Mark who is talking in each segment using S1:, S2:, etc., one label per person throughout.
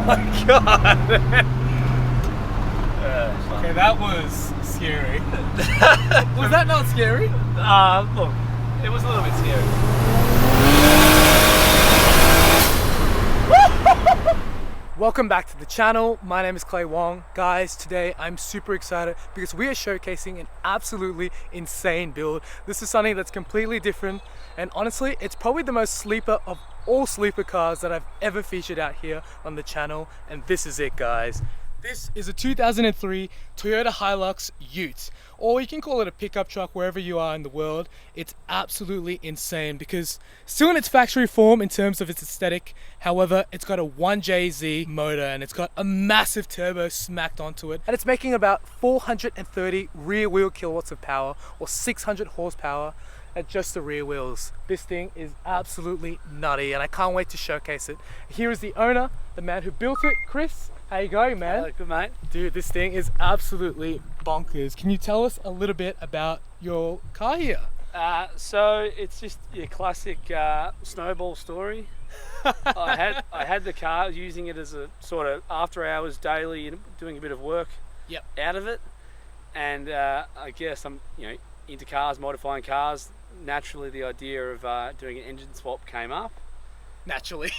S1: my god. Okay, that was scary. Was that not scary?
S2: Look, it was a little bit scary.
S1: Welcome back to the channel. My name is Wong. Guys, today I'm super excited because we are showcasing an absolutely insane build. This is something that's completely different, and honestly, it's probably the most sleeper of all sleeper cars that I've ever featured out here on the channel, and this is it, guys. This is a 2003 Toyota Hilux Ute, or you can call it a pickup truck wherever you are in the world. It's absolutely insane because still in its factory form in terms of its aesthetic. However, it's got a 1Jz motor and it's got a massive turbo smacked onto it, and it's making about 430 rear wheel kilowatts of power, or 600 horsepower at just the rear wheels. This thing is absolutely nutty and I can't wait to showcase it. Here is the owner, the man who built it, Chris. How you going, man?
S2: Hello, good mate.
S1: Dude, this thing is absolutely bonkers. Can you tell us a little bit about your car here?
S2: So it's just your classic snowball story. I had the car, using it as a sort of after hours daily, doing a bit of work out of it, and I guess I'm into cars, modifying cars. Naturally, the idea of doing an engine swap came up.
S1: Naturally,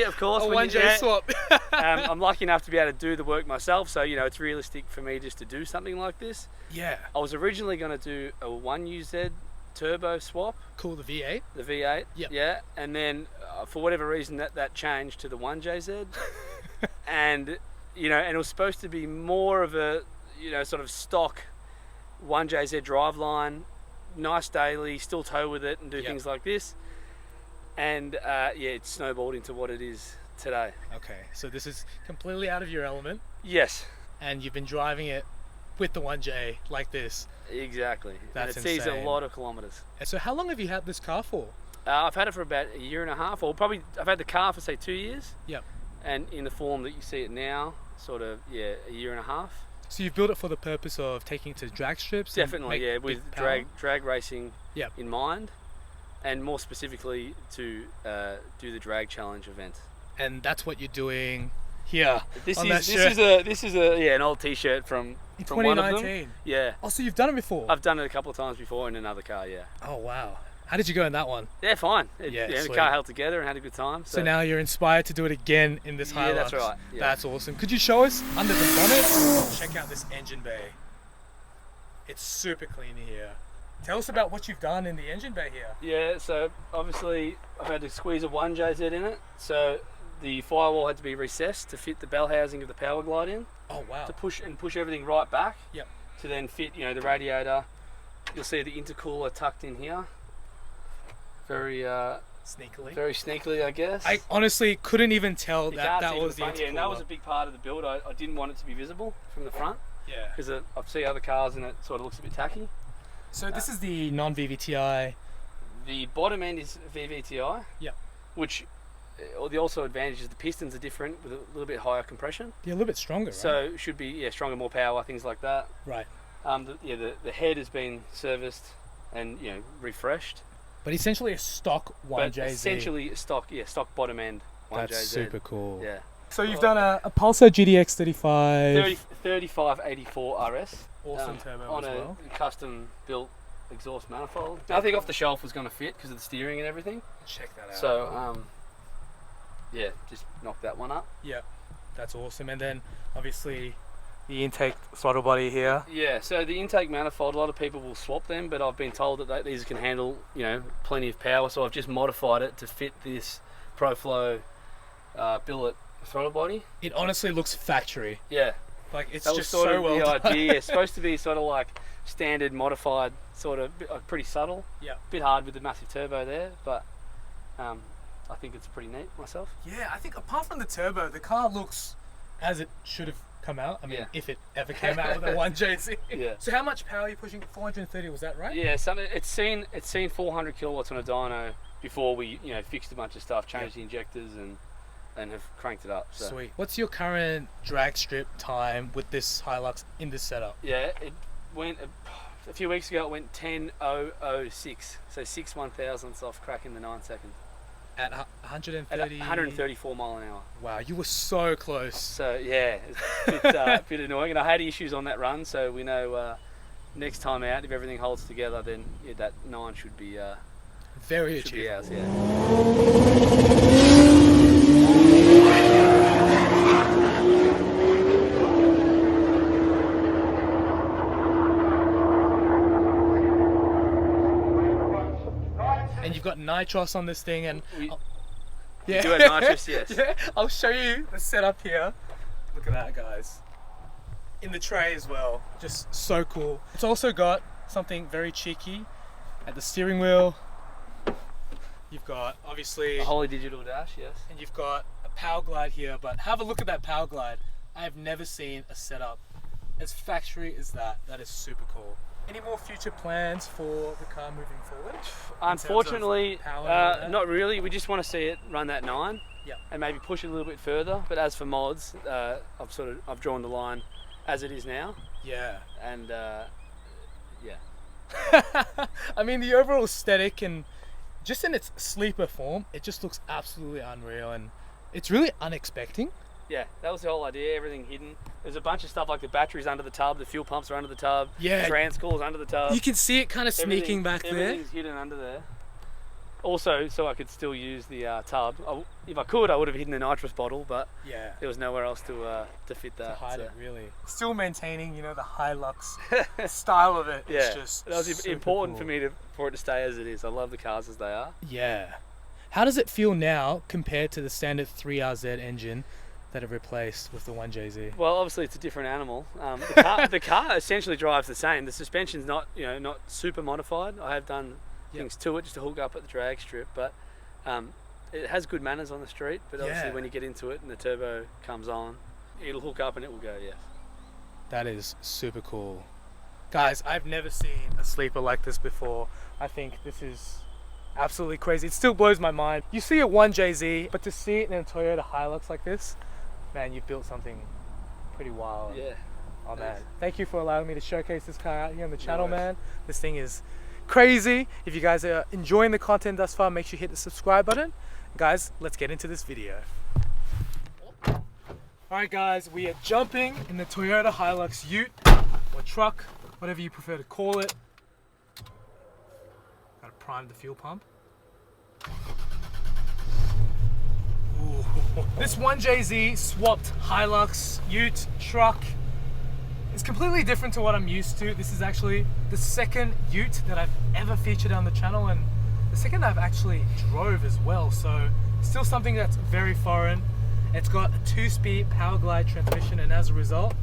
S2: of course.
S1: A 1J swap.
S2: I'm lucky enough to be able to do the work myself, so it's realistic for me just to do something like this.
S1: Yeah.
S2: I was originally going to do a 1UZ turbo swap.
S1: Cool, the V8.
S2: The V8.
S1: Yep.
S2: Yeah, and then for whatever reason that changed to the 1JZ, and it was supposed to be more of a sort of stock 1JZ driveline, nice daily, still tow with it and do things like this. And it snowballed into what it is today.
S1: Okay, so this is completely out of your element.
S2: Yes.
S1: And you've been driving it with the 1J like this.
S2: Exactly.
S1: That's
S2: and it sees a
S1: insane.
S2: lot of kilometers.
S1: And so how long have you had this car for?
S2: I've had it for about a year and a half, or probably I've had the car for say 2 years.
S1: Yep. And
S2: in the form that you see it now, sort of a year and a half.
S1: So you've built it for the purpose of taking it to drag strips?
S2: Definitely, yeah, with drag racing in mind. And more specifically to do the drag challenge event.
S1: And that's what you're doing here.
S2: This is an old T-shirt from
S1: 2019.
S2: One of them. Yeah.
S1: Oh, so you've done it before?
S2: I've done it a couple of times before in another car. Yeah.
S1: Oh wow. How did you go in that one?
S2: Yeah, fine.
S1: The
S2: car held together and had a good time.
S1: So now you're inspired to do it again in this Hilux.
S2: Yeah, that's right. Yeah.
S1: That's awesome. Could you show us under the bonnet? Check out this engine bay. It's super clean here. Tell us about what you've done in the engine bay here. Yeah,
S2: so obviously I've had to squeeze a 1JZ in it. So the firewall had to be recessed to fit the bell housing of the power glide in.
S1: Oh wow.
S2: To push everything right back.
S1: Yep.
S2: To then fit, the radiator. You'll see the intercooler tucked in here. Very
S1: sneakily.
S2: Very sneakily, I guess.
S1: I honestly couldn't even tell that was the intercooler.
S2: Yeah, and that was a big part of the build. I didn't want it to be visible from the front.
S1: Yeah. Because
S2: I've seen other cars and it sort of looks a bit tacky.
S1: So this is the non-VVTi.
S2: The bottom end is VVTi.
S1: Yep.
S2: Which, the also advantage is the pistons are different with a little bit higher compression.
S1: Yeah, a little bit stronger, right?
S2: So it should be stronger, more power, things like that.
S1: Right.
S2: The head has been serviced and refreshed.
S1: But essentially a stock 1JZ.
S2: But essentially stock bottom end 1JZ.
S1: That's super cool.
S2: Yeah.
S1: So you've done a Pulsar GDX 35.
S2: 3584 RS.
S1: Awesome turbo
S2: on
S1: as well.
S2: A custom built exhaust manifold. Nothing off the shelf was going to fit because of the steering and everything.
S1: Check that out.
S2: So just knocked that one up.
S1: Yeah, that's awesome. And then obviously the intake throttle body here.
S2: Yeah, so the intake manifold, a lot of people will swap them, but I've been told that these can handle plenty of power, so I've just modified it to fit this ProFlow billet throttle body.
S1: It honestly looks factory.
S2: Yeah.
S1: Like it's
S2: that
S1: just
S2: was sort
S1: so
S2: of
S1: well
S2: the
S1: done.
S2: idea. It's supposed to be sort of like standard modified, sort of pretty subtle.
S1: Yeah.
S2: Bit hard with the massive turbo there, but I think it's pretty neat myself.
S1: Yeah, I think apart from the turbo, the car looks as it should have come out. I mean, if it ever came out with a 1JZ.
S2: Yeah.
S1: So how much power are you pushing? 430, was that right?
S2: Yeah. It's seen 400 kilowatts on a dyno before we fixed a bunch of stuff, changed the injectors and have cranked it up. So.
S1: Sweet. What's your current drag strip time with this Hilux in this setup?
S2: Yeah, it went a few weeks ago. It went 10.006, so 6 1,000ths off cracking the 9 seconds.
S1: At 130?
S2: At 134 mile an hour.
S1: Wow, you were so close.
S2: So yeah, it's a bit annoying. And I had issues on that run, so we know next time out, if everything holds together, then yeah, that 9 should be
S1: very
S2: should be
S1: achievable.
S2: ours. Yeah.
S1: And you've got nitros on this thing, and
S2: We
S1: yeah,
S2: do have nitrous, yes.
S1: Yeah, I'll show you the setup here. Look at that, guys. In the tray as well, just so cool. It's also got something very cheeky at the steering wheel. You've got obviously
S2: A wholly digital dash, yes.
S1: and you've got a power glide here, but have a look at that power glide. I have never seen a setup as factory as that. That is super cool. Any more future plans for the car moving forward?
S2: Unfortunately,
S1: power and all that?
S2: not really. We just want to see it run that 9,
S1: Yeah.
S2: and maybe push it a little bit further. But as for mods, I've drawn the line as it is now,
S1: Yeah.
S2: and yeah.
S1: I mean, the overall aesthetic and just in its sleeper form, it just looks absolutely unreal, and it's really unexpected.
S2: Yeah, that was the whole idea, everything hidden. There's a bunch of stuff like the batteries under the tub, the fuel pumps are under the tub,
S1: Yeah.
S2: transcores under the tub.
S1: You can see it kind of sneaking
S2: Everything-
S1: back there.
S2: Everything's hidden under there. Also, so I could still use the tub. If I could, I would have hidden the nitrous bottle, but
S1: Yeah.
S2: there was nowhere else to fit that.
S1: To hide
S2: so.
S1: it, really. Still maintaining, you know, the Hilux style of it.
S2: Yeah,
S1: It's just
S2: that was
S1: super
S2: important
S1: cool.
S2: for it to stay as it is. I love the cars as they are.
S1: Yeah. How does it feel now compared to the standard 3RZ engine that it replaced with the 1JZ?
S2: Well, obviously it's a different animal. The car essentially drives the same. The suspension's not super modified. I have done things to it just to hook up at the drag strip, but it has good manners on the street. But obviously
S1: Yeah.
S2: when you get into it and the turbo comes on, it'll hook up and it will go. Yes.
S1: That is super cool. Guys, I've never seen a sleeper like this before. I think this is absolutely crazy. It still blows my mind. You see a 1JZ, but to see it in a Toyota Hilux like this, man, you've built something pretty wild.
S2: Yeah.
S1: Oh man,
S2: Thanks.
S1: thank you for allowing me to showcase this car out here on the channel,
S2: worries.
S1: man. This thing is crazy. If you guys are enjoying the content thus far, make sure you hit the subscribe button. Guys, let's get into this video. Alright guys, we are jumping in the Toyota Hilux Ute or truck, whatever you prefer to call it. Gotta prime the fuel pump. Ooh. This 1JZ swapped Hilux Ute truck is completely different to what I'm used to. This is actually the second Ute that I've ever featured on the channel, and the second I've actually drove as well, so still something that's very foreign. It's got a 2-speed power glide transmission, and as a result,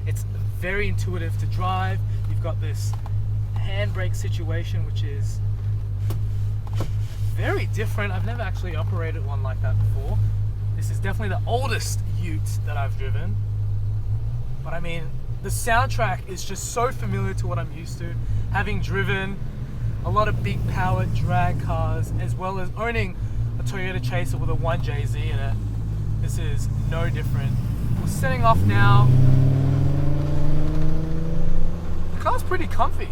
S1: it's very intuitive to drive. You've got this handbrake situation, which is very different. I've never actually operated one like that before. This is definitely the oldest Ute that I've driven. But I mean, the soundtrack is just so familiar to what I'm used to, having driven a lot of big powered drag cars, as well as owning a Toyota Chaser with a 1JZ in it. This is no different. We're setting off now. The car's pretty comfy.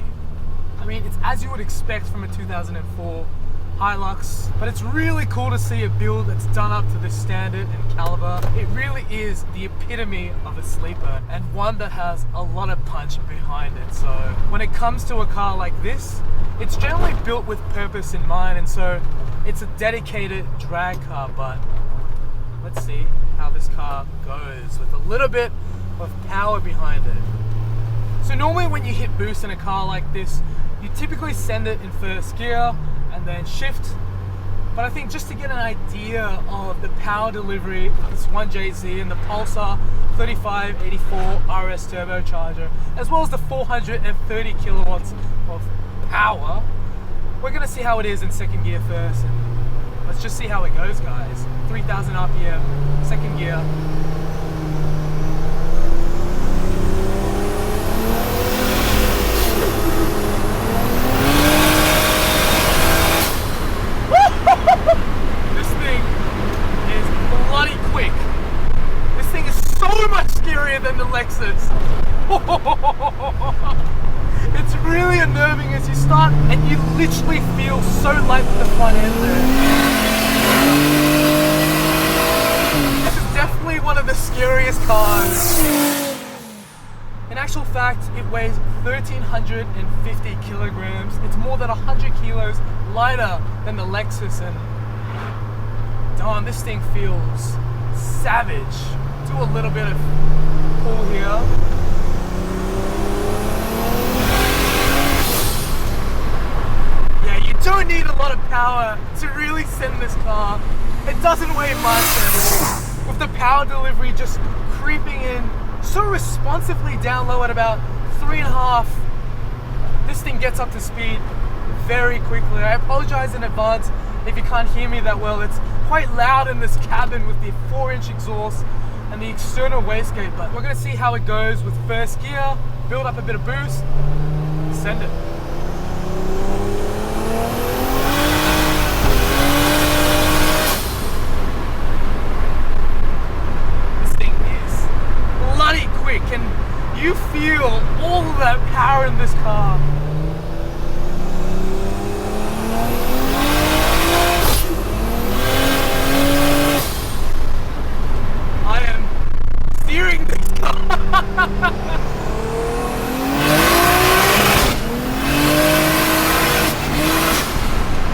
S1: I mean, it's as you would expect from a 2004 Hilux, but it's really cool to see a build that's done up to this standard and caliber. It really is the epitome of a sleeper, and one that has a lot of punch behind it. So when it comes to a car like this, it's generally built with purpose in mind, and so it's a dedicated drag car. But let's see how this car goes with a little bit of power behind it. So normally when you hit boost in a car like this, you typically send it in first gear and then shift. But I think just to get an idea of the power delivery of this 1JZ and the Pulsar 3584 RS turbocharger, as well as the 430 kilowatts of power, we're gonna see how it is in second gear first, and let's just see how it goes, guys. 3000 RPM, second gear. This thing is bloody quick. This thing is so much scarier than the Lexus. It's really unnerving as you start, and you literally feel so light with the front end there. scariest cars. In actual fact, it weighs 1,350 kilograms. It's more than 100 kilos lighter than the Lexus, and darn, this thing feels savage. Do a little bit of pull here. Yeah, you don't need a lot of power to really send this car. It doesn't weigh much, and with the power delivery just creeping in so responsively down low at about 3.5, this thing gets up to speed very quickly. I apologize in advance if you can't hear me that well. It's quite loud in this cabin with the 4-inch exhaust and the external wastegate, but we're going to see how it goes with first gear, build up a bit of boost, send it. And you feel all of that power in this car. I am steering this car.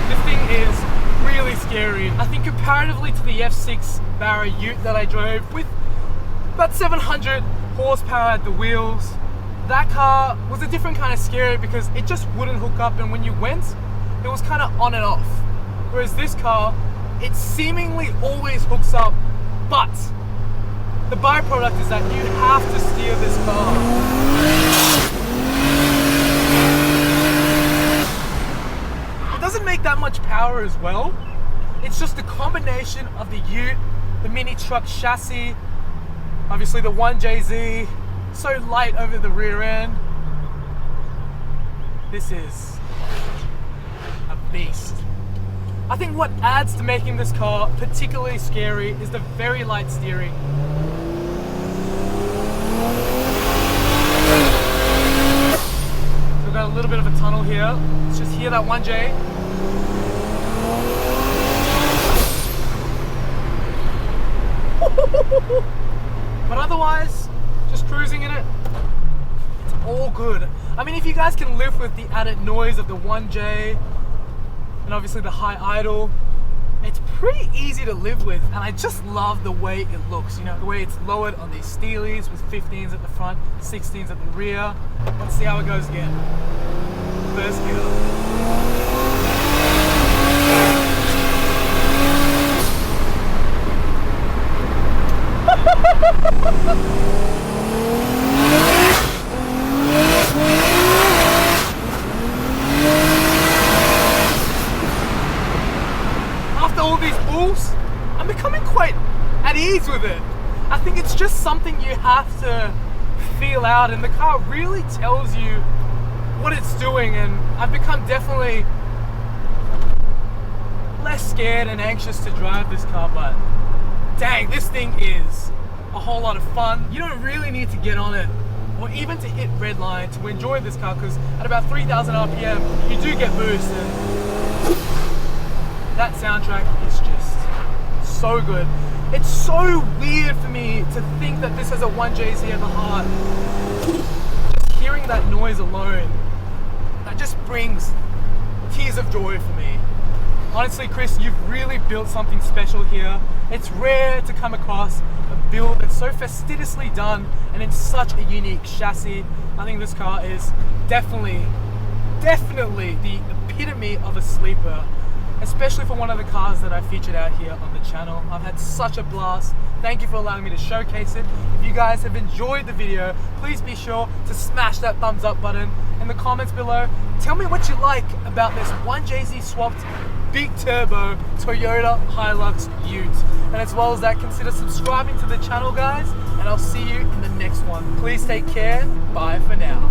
S1: This thing is really scary. I think comparatively to the F6 Barra Ute that I drove with about 700 horsepower at the wheels, that car was a different kind of scary because it just wouldn't hook up, and when you went, it was kind of on and off. Whereas this car, it seemingly always hooks up, but the byproduct is that you have to steer this car. It doesn't make that much power as well. It's just the combination of the Ute, the mini truck chassis, obviously the 1JZ, so light over the rear end. This is a beast. I think what adds to making this car particularly scary is the very light steering. So we've got a little bit of a tunnel here. Let's just hear that 1J. But otherwise, just cruising in it, it's all good. I mean, if you guys can live with the added noise of the 1J and obviously the high idle, it's pretty easy to live with, and I just love the way it looks, you know, the way it's lowered on these Steelies with 15s at the front, 16s at the rear. Let's see how it goes again. First gear. After all these pulls, I'm becoming quite at ease with it. I think it's just something you have to feel out, and the car really tells you what it's doing, and I've become definitely less scared and anxious to drive this car. But dang, this thing is a whole lot of fun. You don't really need to get on it or even to hit red line to enjoy this car, because at about 3,000 RPM you do get boost, and that soundtrack is just so good. It's so weird for me to think that this has a 1JZ at the heart. Just hearing that noise alone, that just brings tears of joy for me. Honestly, Chris, you've really built something special here. It's rare to come across a build that's so fastidiously done and in such a unique chassis. I think this car is definitely the epitome of a sleeper, especially for one of the cars that I featured out here on the channel. I've had such a blast. Thank you for allowing me to showcase it. If you guys have enjoyed the video, please be sure to smash that thumbs up button in the comments below. Tell me what you like about this 1JZ swapped big turbo Toyota Hilux Ute. And as well as that, consider subscribing to the channel, guys, and I'll see you in the next one. Please take care. Bye for now.